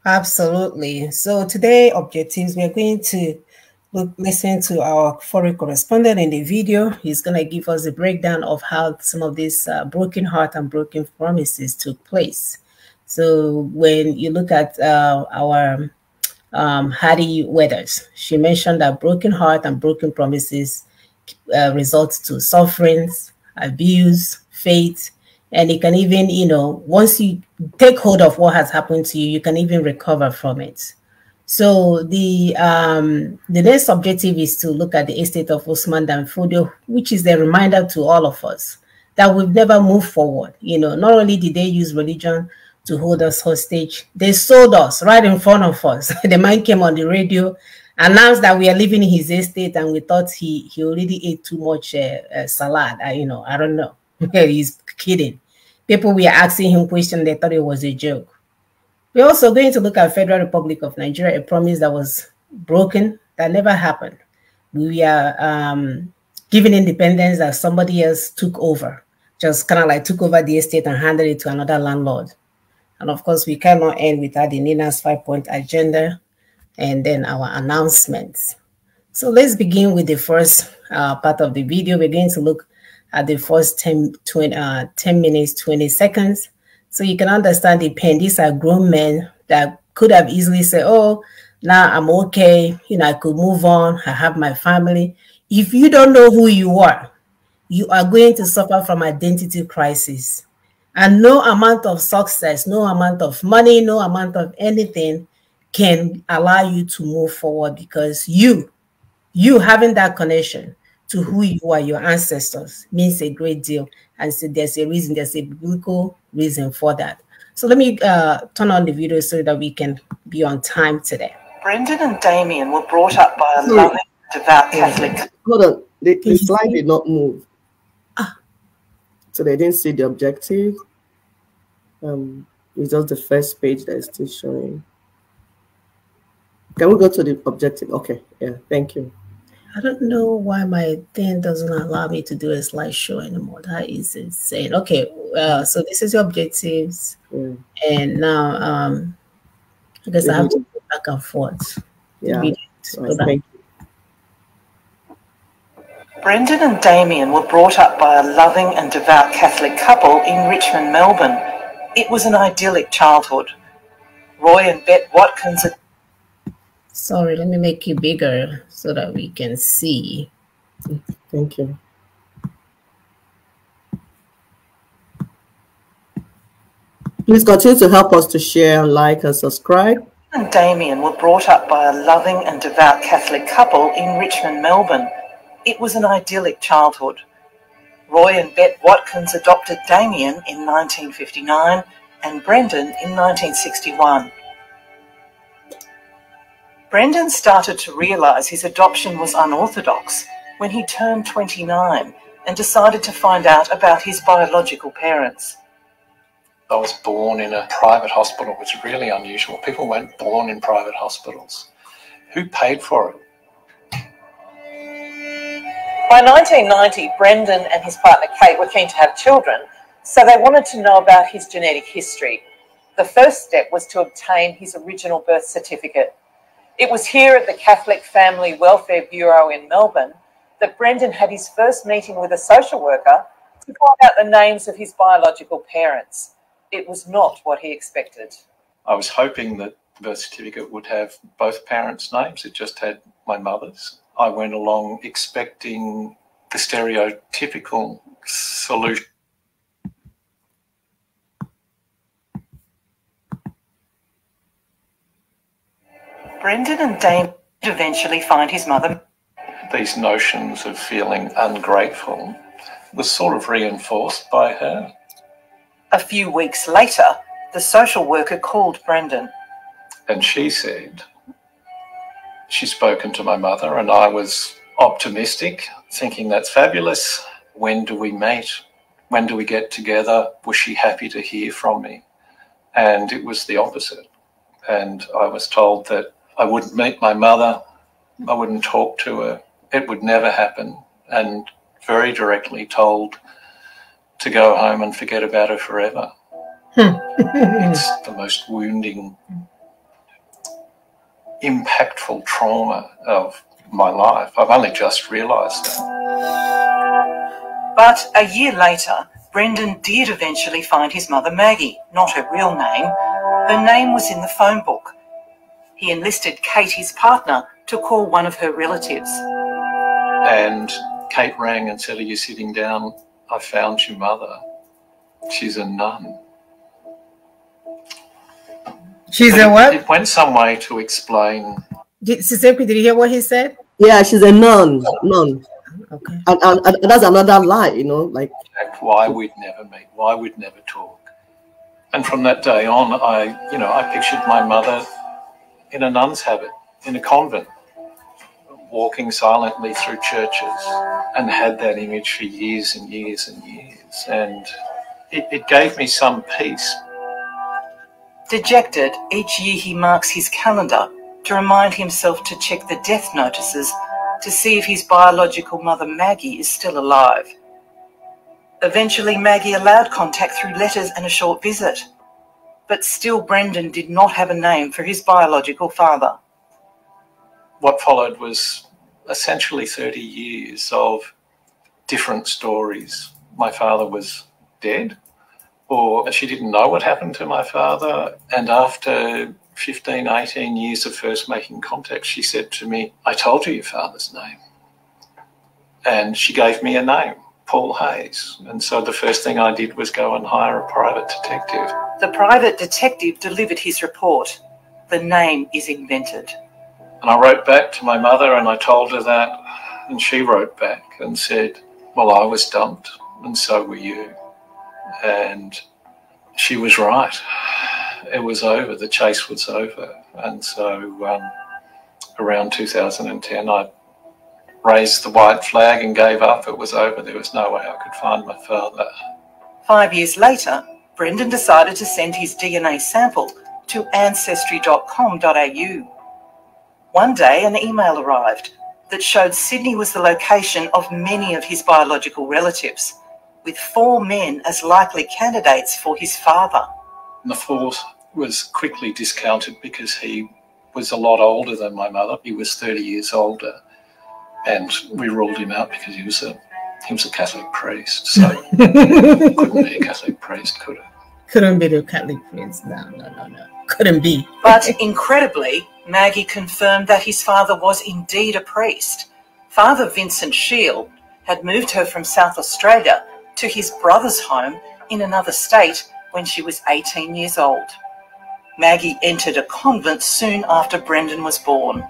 Absolutely. So today, objectives, we're going to listen to our foreign correspondent in the video. He's going to give us a breakdown of how some of these broken heart and broken promises took place. So when you look at our Hattie Weathers, she mentioned that broken heart and broken promises result to sufferings, abuse, fate, and it can even, once you take hold of what has happened to you, you can even recover from it. So the next objective is to look at the estate of Usman Dan Fodio, which is a reminder to all of us that we've never moved forward. Not only did they use religion to hold us hostage, they sold us right in front of us. The man came on the radio, announced that we are leaving his estate, and we thought he already ate too much salad. I don't know. He's kidding. People were asking him questions, they thought it was a joke. We're also going to look at Federal Republic of Nigeria, a promise that was broken, that never happened. We are giving independence that somebody else took over, just kind of like took over the estate and handed it to another landlord. And of course, we cannot end without the NINA's 5-point agenda and then our announcements. So let's begin with the first part of the video. We're going to look at the first 10 minutes, 20 seconds. So you can understand the pain. These are grown men that could have easily said, oh, now I'm okay. I could move on. I have my family. If you don't know who you are going to suffer from identity crisis. And no amount of success, no amount of money, no amount of anything can allow you to move forward, because you having that connection to who you are, your ancestors, means a great deal. And so there's a reason, there's a biblical reason for that. So let me turn on the video so that we can be on time today. Brendan and Damien were brought up by a loving, devout Catholic. Hold on, the slide did not move. So they didn't see the objective. It's just the first page that is still showing. Can we go to the objective? Okay, yeah, thank you. I don't know why my thing doesn't allow me to do a slideshow anymore. That is insane. Okay, so this is your objectives. Yeah. And now I guess I have to go back and forth. Yeah, thank you. Brendan and Damien were brought up by a loving and devout Catholic couple in Richmond, Melbourne. It was an idyllic childhood. Roy and Bet Watkins... Sorry, let me make you bigger so that we can see. Thank you. Please continue to help us to share, like, and subscribe. And Damien were brought up by a loving and devout Catholic couple in Richmond, Melbourne. It was an idyllic childhood. Roy and Bet Watkins adopted Damien in 1959 and Brendan in 1961. Brendan started to realise his adoption was unorthodox when he turned 29 and decided to find out about his biological parents. I was born in a private hospital, which is really unusual. People weren't born in private hospitals. Who paid for it? By 1990, Brendan and his partner Kate were keen to have children, so they wanted to know about his genetic history. The first step was to obtain his original birth certificate. It was here at the Catholic Family Welfare Bureau in Melbourne that Brendan had his first meeting with a social worker to find out the names of his biological parents. It was not what he expected. I was hoping that the birth certificate would have both parents' names. It just had my mother's. I went along expecting the stereotypical solution. Brendan and Dame eventually find his mother. These notions of feeling ungrateful was sort of reinforced by her. A few weeks later, the social worker called Brendan. And she said she'd spoken to my mother, and I was optimistic, thinking that's fabulous. When do we meet? When do we get together? Was she happy to hear from me? And it was the opposite. And I was told that I wouldn't meet my mother, I wouldn't talk to her, it would never happen, and very directly told to go home and forget about her forever. It's the most wounding impactful trauma of my life. I've only just realised that. But a year later, Brendan did eventually find his mother Maggie, not her real name. Her name was in the phone book. He enlisted Kate, his partner, to call one of her relatives. And Kate rang and said, "Are you sitting down? I found your mother. She's a nun." She's a what? It went some way to explain. Sisepi, did you hear what he said? Yeah, she's a nun. Nun. Okay. And that's another lie, you know, like Why we'd never meet, why we'd never talk. And from that day on, I pictured my mother in a nun's habit, in a convent, walking silently through churches, and had that image for years and years and years. And it gave me some peace. Dejected, each year he marks his calendar to remind himself to check the death notices to see if his biological mother Maggie is still alive. Eventually, Maggie allowed contact through letters and a short visit. But still, Brendan did not have a name for his biological father. What followed was essentially 30 years of different stories. My father was dead, or she didn't know what happened to my father. And after 15, 18 years of first making contact, she said to me, "I told you your father's name." And she gave me a name, Paul Hayes. And so the first thing I did was go and hire a private detective. The private detective delivered his report. The name is invented. And I wrote back to my mother and I told her that, and she wrote back and said, "Well, I was dumped and so were you." And she was right. It was over. The chase was over. And so around 2010, I raised the white flag and gave up. It was over. There was no way I could find my father. 5 years later, Brendan decided to send his DNA sample to ancestry.com.au. One day, an email arrived that showed Sydney was the location of many of his biological relatives, with 4 men as likely candidates for his father. And the fourth was quickly discounted because he was a lot older than my mother. He was 30 years older, and we ruled him out because he was a Catholic priest. So couldn't be a Catholic priest, could it? Couldn't be the Catholic priest. No. Couldn't be. But incredibly, Maggie confirmed that his father was indeed a priest. Father Vincent Shield had moved her from South Australia to his brother's home in another state when she was 18 years old. Maggie entered a convent soon after Brendan was born.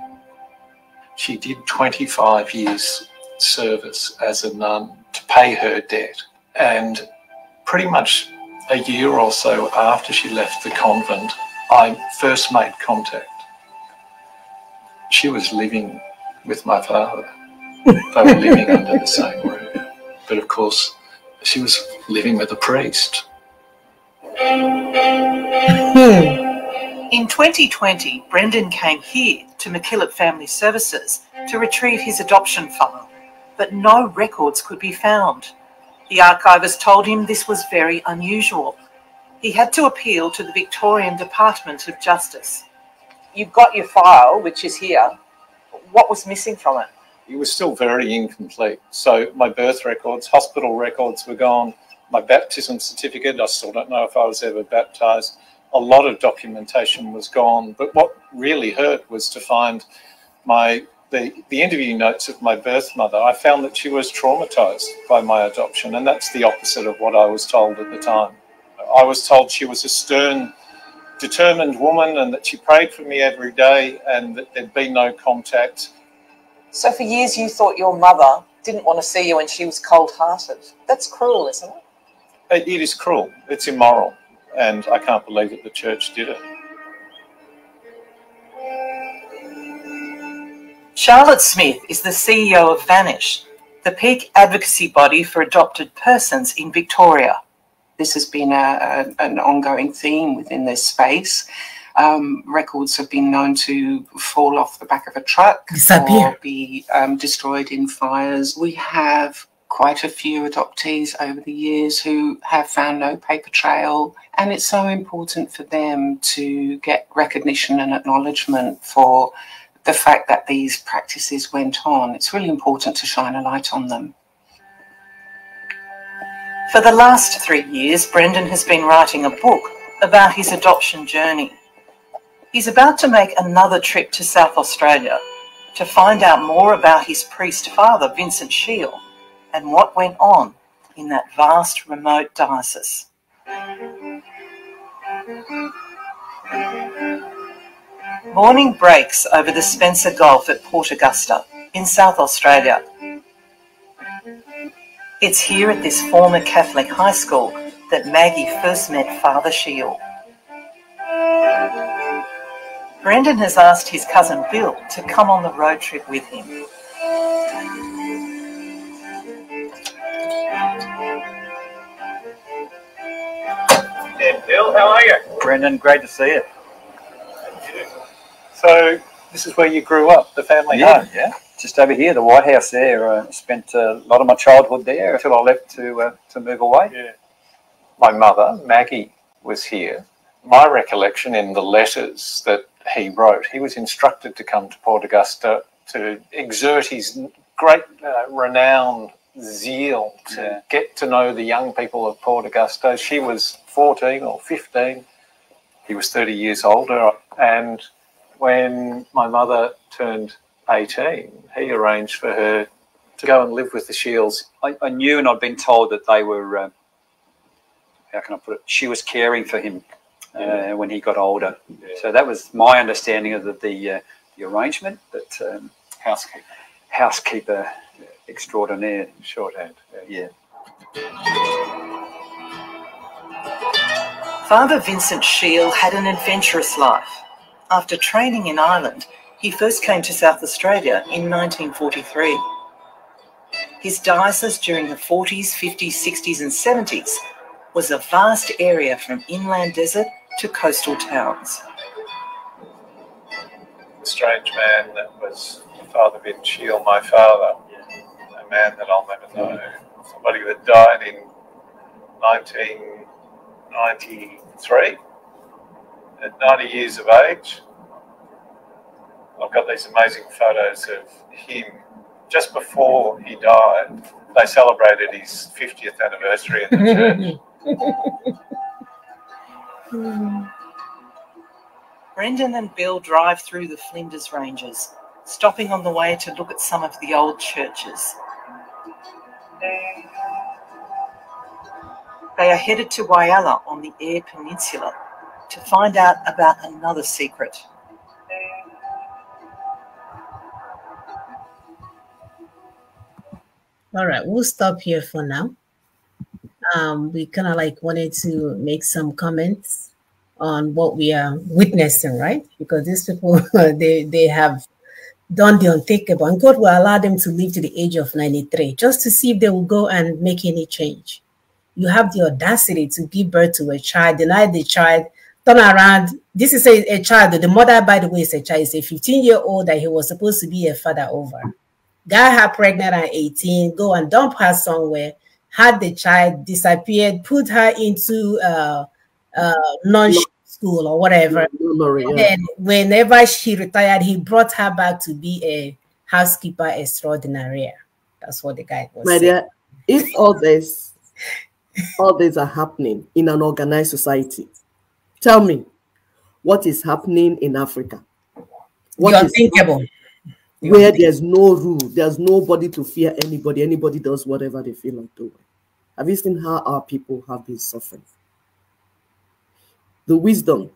She did 25 years service as a nun to pay her debt. And pretty much a year or so after she left the convent, I first made contact. She was living with my father. They were living under the same roof. But of course, she was living with a priest. In 2020, Brendan came here to MacKillop Family Services to retrieve his adoption file, but no records could be found. The archivist told him this was very unusual. He had to appeal to the Victorian Department of Justice. You've got your file, which is here. What was missing from it? It was still very incomplete. So my birth records, hospital records were gone. My baptism certificate, I still don't know if I was ever baptised. A lot of documentation was gone. But what really hurt was to find the interview notes of my birth mother. I found that she was traumatised by my adoption, and that's the opposite of what I was told at the time. I was told she was a stern, determined woman and that she prayed for me every day and that there'd be no contact. So for years you thought your mother didn't want to see you and she was cold-hearted. That's cruel, isn't it? It is cruel. It's immoral. And I can't believe that the church did it. Charlotte Smith is the CEO of Vanish, the peak advocacy body for adopted persons in Victoria. This has been an ongoing theme within this space. Records have been known to fall off the back of a truck or be destroyed in fires. We have quite a few adoptees over the years who have found no paper trail, and it's so important for them to get recognition and acknowledgement for the fact that these practices went on. It's really important to shine a light on them. For the last 3 years, Brendan has been writing a book about his adoption journey. He's about to make another trip to South Australia to find out more about his priest father, Vincent Shiel, and what went on in that vast, remote diocese. Morning breaks over the Spencer Gulf at Port Augusta in South Australia. It's here at this former Catholic high school that Maggie first met Father Shiel. Brendan has asked his cousin Bill to come on the road trip with him. Hey, Bill, how are you? Brendan, great to see you. So, this is where you grew up, the family home, yeah? Just over here, the White House there. Spent a lot of my childhood there until I left to move away. Yeah. My mother, Maggie, was here. My recollection in the letters that he wrote, he was instructed to come to Port Augusta to exert his great renowned zeal to get to know the young people of Port Augusta. She was 14 or 15. He was 30 years older. And when my mother turned 18, he arranged for her to go and live with the Shiels. I knew, and I'd been told that they were, how can I put it, she was caring for him when he got older. Yeah. So that was my understanding of the arrangement. But housekeeper extraordinaire. Shorthand. Yeah. Father Vincent Shiel had an adventurous life. After training in Ireland, he first came to South Australia in 1943. His diocese during the 40s, 50s, 60s and 70s was a vast area from inland desert to coastal towns. A strange man that was Father Vincent Shiel, my father, a man that I'll never know, somebody that died in 1993 at 90 years of age. I've got these amazing photos of him just before he died. They celebrated his 50th anniversary in the church. Brendan and Bill drive through the Flinders Ranges, stopping on the way to look at some of the old churches. They are headed to Whyalla on the Eyre Peninsula to find out about another secret. All right, we'll stop here for now. We kind of like wanted to make some comments on what we are witnessing, right? Because these people, they have done the unthinkable, and God will allow them to live to the age of 93 just to see if they will go and make any change. You have the audacity to give birth to a child, deny the child, turn around. This is a child. The mother, by the way, is a child. It's a 15-year-old that he was supposed to be a father over. Got her pregnant at 18, go and dump her somewhere, had the child, disappeared, put her into non-school or whatever. And then whenever she retired, he brought her back to be a housekeeper extraordinaire. That's what the guy was saying. Dear, if all these are happening in an organized society, tell me, what is happening in Africa? The unthinkable. Where there's no rule, there's nobody to fear anybody. Anybody does whatever they feel like doing. Have you seen how our people have been suffering? The wisdom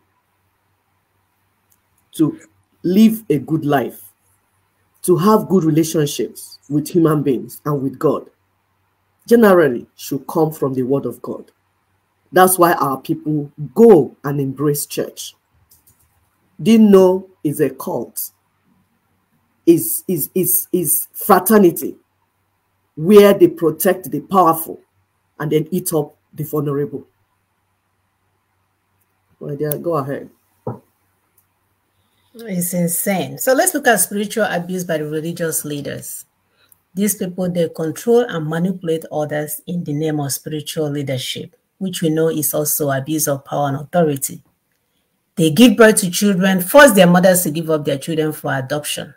to live a good life, to have good relationships with human beings and with God, generally should come from the word of God. That's why our people go and embrace church. Didn't know it's a cult. Is fraternity, where they protect the powerful and then eat up the vulnerable. Well, dear, go ahead. It's insane. So let's look at spiritual abuse by the religious leaders. These people, they control and manipulate others in the name of spiritual leadership, which we know is also abuse of power and authority. They give birth to children, force their mothers to give up their children for adoption,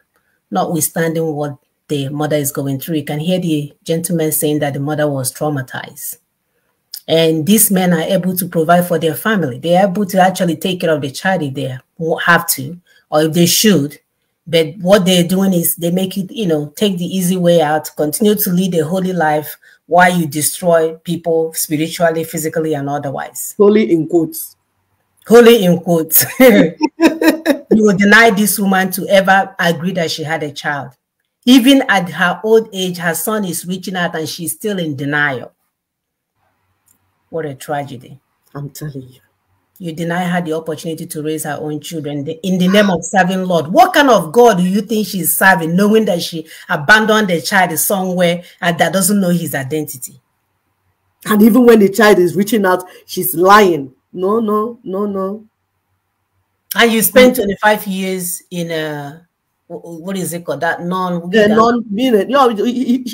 notwithstanding what the mother is going through. You can hear the gentleman saying that the mother was traumatized. And these men are able to provide for their family. They are able to actually take care of the child if they have to, or if they should. But what they're doing is they make it, take the easy way out, continue to lead a holy life while you destroy people spiritually, physically, and otherwise. Holy in quotes. Holy in quotes. You will deny this woman to ever agree that she had a child. Even at her old age, her son is reaching out and she's still in denial. What a tragedy. I'm telling you. You deny her the opportunity to raise her own children in the name of serving Lord. What kind of God do you think she's serving, knowing that she abandoned the child somewhere and that doesn't know his identity? And even when the child is reaching out, she's lying. No. And you spent 25 years in a, what is it called? That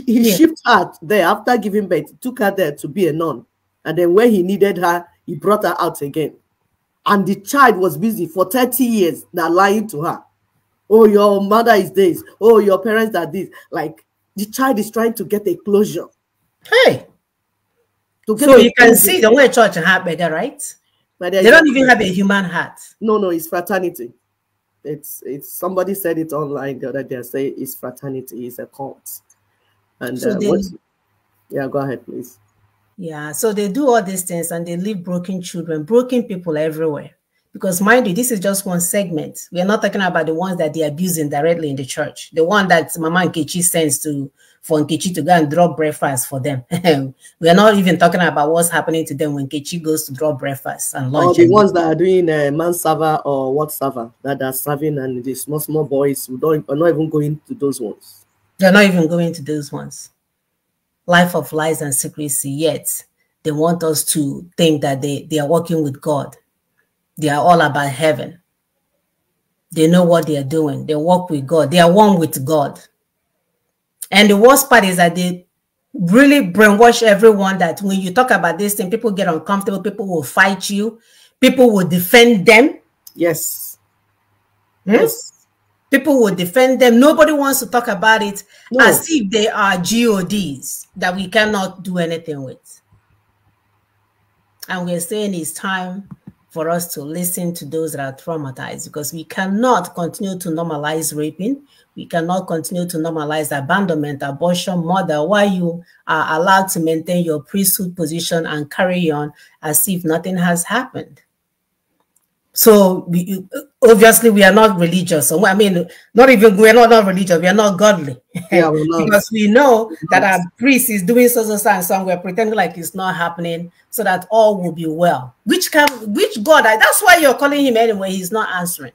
he shipped her there after giving birth, took her there to be a nun. And then when he needed her, he brought her out again. And the child was busy for 30 years, they're lying to her. Oh, your mother is this. Oh, your parents are this. Like, the child is trying to get a closure. Hey. So you can see the way church have better, right? But they don't even have a human heart. No, it's fraternity. It's somebody said it online the other day. Say it's fraternity, it's a cult. And so go ahead, please. Yeah, so they do all these things and they leave broken children, broken people everywhere. Because mind you, this is just one segment. We are not talking about the ones that they're abusing directly in the church. The one that Mama Nkechi sends for Nkechi to go and drop breakfast for them. We are not even talking about what's happening to them when Nkechi goes to drop breakfast and lunch. Or the ones that are doing man server or what server that are serving, and the small boys who are not even going to those ones. They're not even going to those ones. Life of lies and secrecy, yet they want us to think that they are working with God. They are all about heaven. They know what they are doing. They work with God. They are one with God. And the worst part is that they really brainwash everyone that when you talk about this thing, people get uncomfortable. People will fight you. People will defend them. Yes. Yes. People will defend them. Nobody wants to talk about it as if they are GODs that we cannot do anything with. And we're saying it's time for us to listen to those that are traumatized, because we cannot continue to normalize raping. We cannot continue to normalize abandonment, abortion, murder, while you are allowed to maintain your priesthood position and carry on as if nothing has happened. So obviously we are not religious. So I mean, we're not religious. We are not godly. Yeah, we're not. Because we know that our priest is doing so and so. We're pretending like it's not happening, so that all will be well. Which God? That's why you're calling him anyway. He's not answering.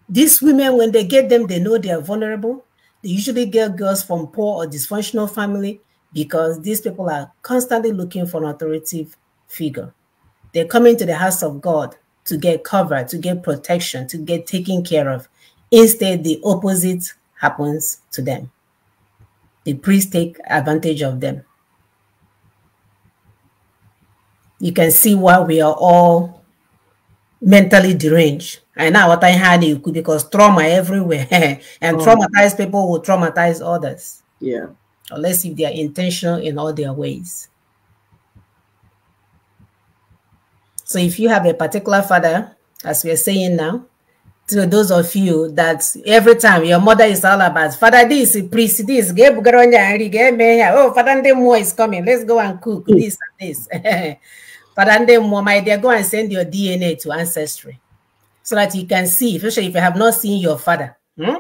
These women, when they get them, they know they are vulnerable. They usually get girls from poor or dysfunctional family, because these people are constantly looking for an authoritative figure. They're coming to the house of God to get cover, to get protection, to get taken care of. Instead, the opposite happens to them. The priests take advantage of them. You can see why we are all mentally deranged. And now what I had, because trauma everywhere, and traumatized people will traumatize others. Yeah. Unless if they are intentional in all their ways. So if you have a particular father, as we're saying now, to those of you that every time your mother is all about, Father this, priest this, oh, Father Ndemo is coming, let's go and cook this and this. Father Ndemo, my dear, go and send your DNA to Ancestry, so that you can see, especially if you have not seen your father. Check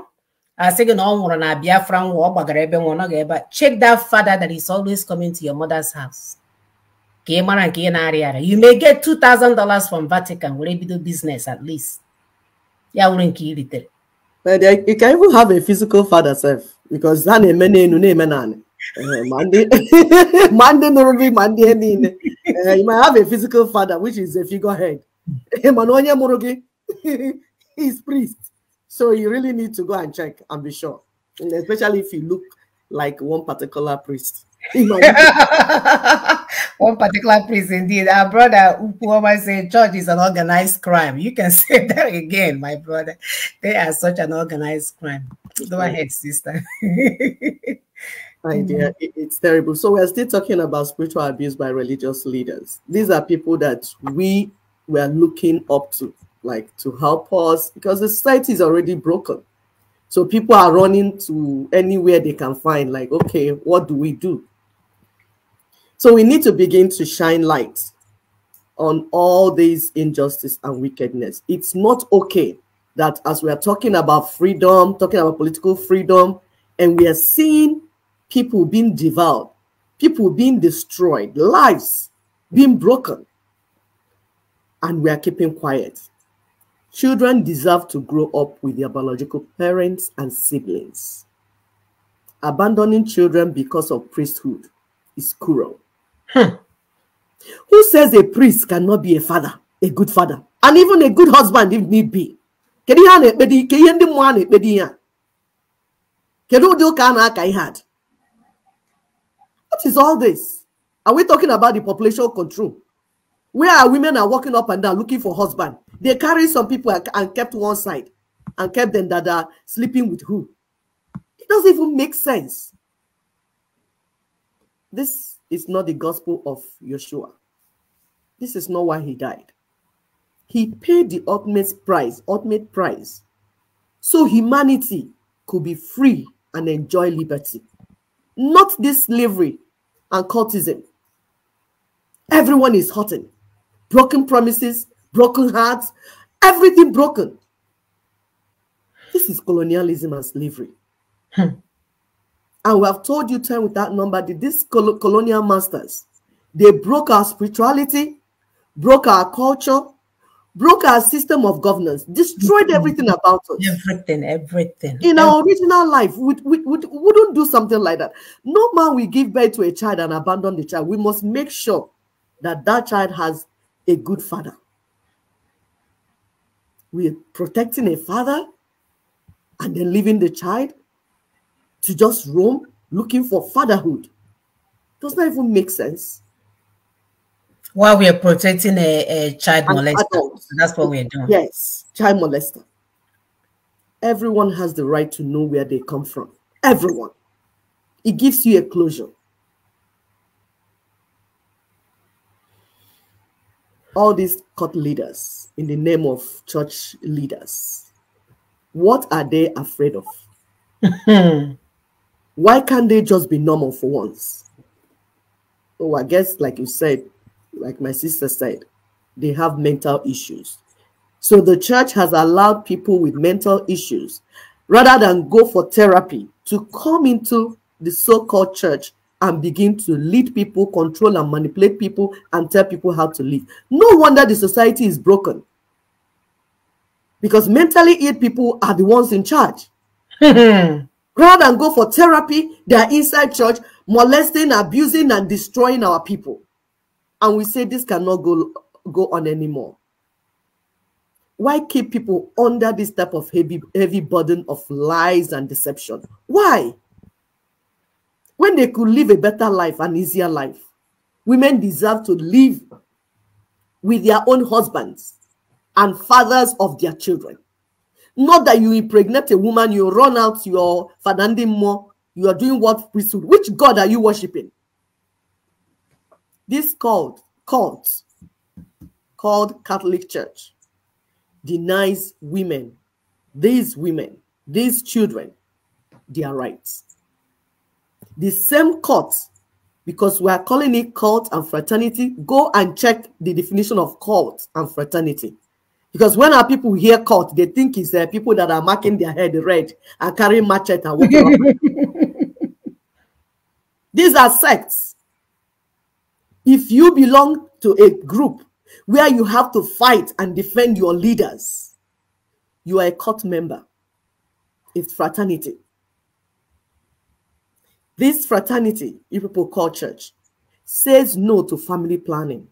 that father that is always coming to your mother's house. You may get $2,000 from Vatican, will be do business at least. Yeah, wouldn't kill it. But you can even have a physical father self, because you might have a physical father, which is a figurehead. He's priest. So you really need to go and check and be sure. especially if you look like one particular priest. One particular priest, indeed. Our brother Ukuoma said church is an organized crime. You can say that again, my brother. They are such an organized crime. Go ahead, sister. My dear, it's terrible. So we're still talking about spiritual abuse by religious leaders. These are people that we were looking up to, like to help us, because the society is already broken. So people are running to anywhere they can find, like, okay, what do we do? So we need to begin to shine light on all these injustice and wickedness. It's not okay that as we are talking about freedom, talking about political freedom, and we are seeing people being devoured, people being destroyed, lives being broken, and we are keeping quiet. Children deserve to grow up with their biological parents and siblings. Abandoning children because of priesthood is cruel. Who says a priest cannot be a father, a good father, and even a good husband if need be? What is all this? Are we talking about the population control? Where our women are walking up and down looking for husband? They carry some people and kept one side and kept them that are sleeping with who? It doesn't even make sense. This is not the gospel of Yeshua. This is not why he died. He paid the ultimate price, so humanity could be free and enjoy liberty. Not this slavery and cultism. Everyone is hurting. Broken promises, broken hearts, everything broken. This is colonialism and slavery. And we have told you time without number that these colonial masters, they broke our spirituality, broke our culture, broke our system of governance, destroyed everything about us. Everything. In our original life, we wouldn't do something like that. No man will give birth to a child and abandon the child. We must make sure that that child has a good father. We're protecting a father and then leaving the child to just roam looking for fatherhood. Does not even make sense. While we are protecting a child molester. That's what we're doing. Yes, child molester. Everyone has the right to know where they come from. Everyone. It gives you a closure. All these cult leaders in the name of church leaders, what are they afraid of? Why can't they just be normal for once? Oh, I guess, like you said, like my sister said, they have mental issues. So the church has allowed people with mental issues, rather than go for therapy, to come into the so-called church and begin to lead people, control and manipulate people, and tell people how to live. No wonder the society is broken. Because mentally ill people are the ones in charge. Rather than go for therapy, they are inside church, molesting, abusing, and destroying our people. And we say this cannot go on anymore. Why keep people under this type of heavy burden of lies and deception? Why? When they could live a better life, an easier life. Women deserve to live with their own husbands and fathers of their children. Not that you impregnate a woman, you run out your fadandimo, you are doing what priesthood. Which God are you worshiping? This cult called Catholic Church denies women, these children, their rights. The same cult, because we are calling it cult and fraternity, go and check the definition of cult and fraternity. Because when our people hear cult, they think it's people that are marking their head red and carrying machete and walking around. These are sects. If you belong to a group where you have to fight and defend your leaders, you are a cult member. It's fraternity. This fraternity, you people call church, says no to family planning,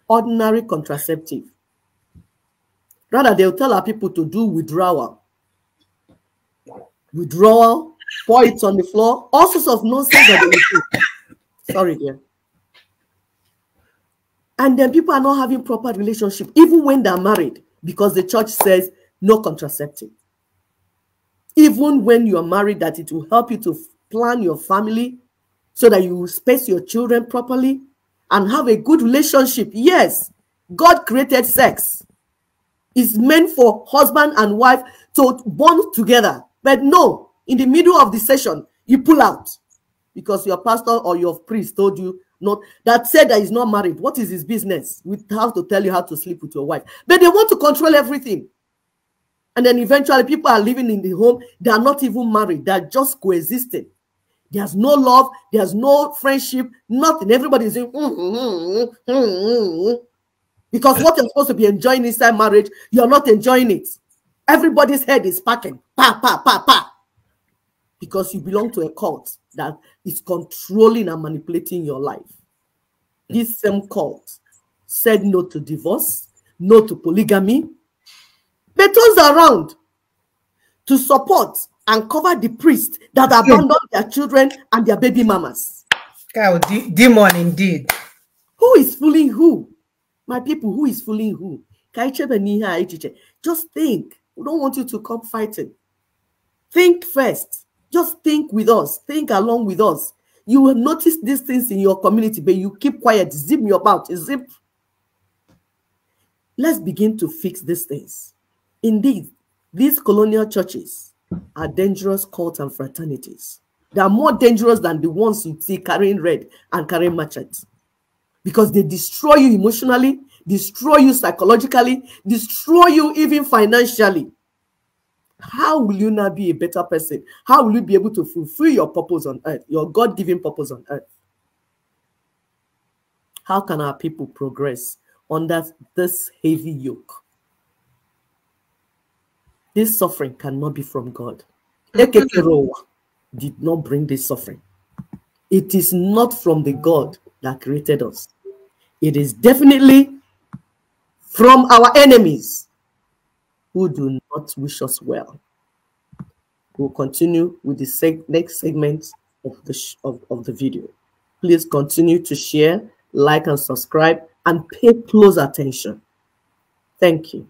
ordinary contraceptive. Rather, they'll tell our people to do withdrawal. pour it on the floor, all sorts of nonsense that they will do. Sorry, dear. And then people are not having proper relationship, even when they're married, because the church says no contraceptive. Even when you're married, that it will help you to plan your family so that you will space your children properly and have a good relationship. Yes, God created sex. It's meant for husband and wife to bond together. But no, in the middle of the session, you pull out because your pastor or your priest told you not, that said that he's not married. What is his business? We have to tell you how to sleep with your wife. But they want to control everything. And then eventually people are living in the home. They are not even married. They are just coexisting. There's no love. There's no friendship. Nothing. Everybody is saying, because what you're supposed to be enjoying inside marriage, you're not enjoying it. Everybody's head is packing. Pa, pa, pa, pa. Because you belong to a cult that is controlling and manipulating your life. This same cult said no to divorce, no to polygamy. They turns around to support and cover the priests that abandon their children and their baby mamas. Demon indeed. Who is fooling who? My people, who is fooling who? Just think. We don't want you to come fighting. Think first. Just think with us. Think along with us. You will notice these things in your community, but you keep quiet. Zip your mouth. Zip. Let's begin to fix these things. Indeed, these colonial churches are dangerous cults and fraternities. They are more dangerous than the ones you see carrying red and carrying machetes. Because they destroy you emotionally, destroy you psychologically, destroy you even financially. How will you not be a better person? How will you be able to fulfill your purpose on earth, your God-given purpose on earth? How can our people progress under this heavy yoke? This suffering cannot be from God. Ekekerowa did not bring this suffering. It is not from the God that created us. It is definitely from our enemies who do not wish us well. We'll continue with the next segment of the video. Please continue to share, like, and subscribe, and pay close attention. Thank you.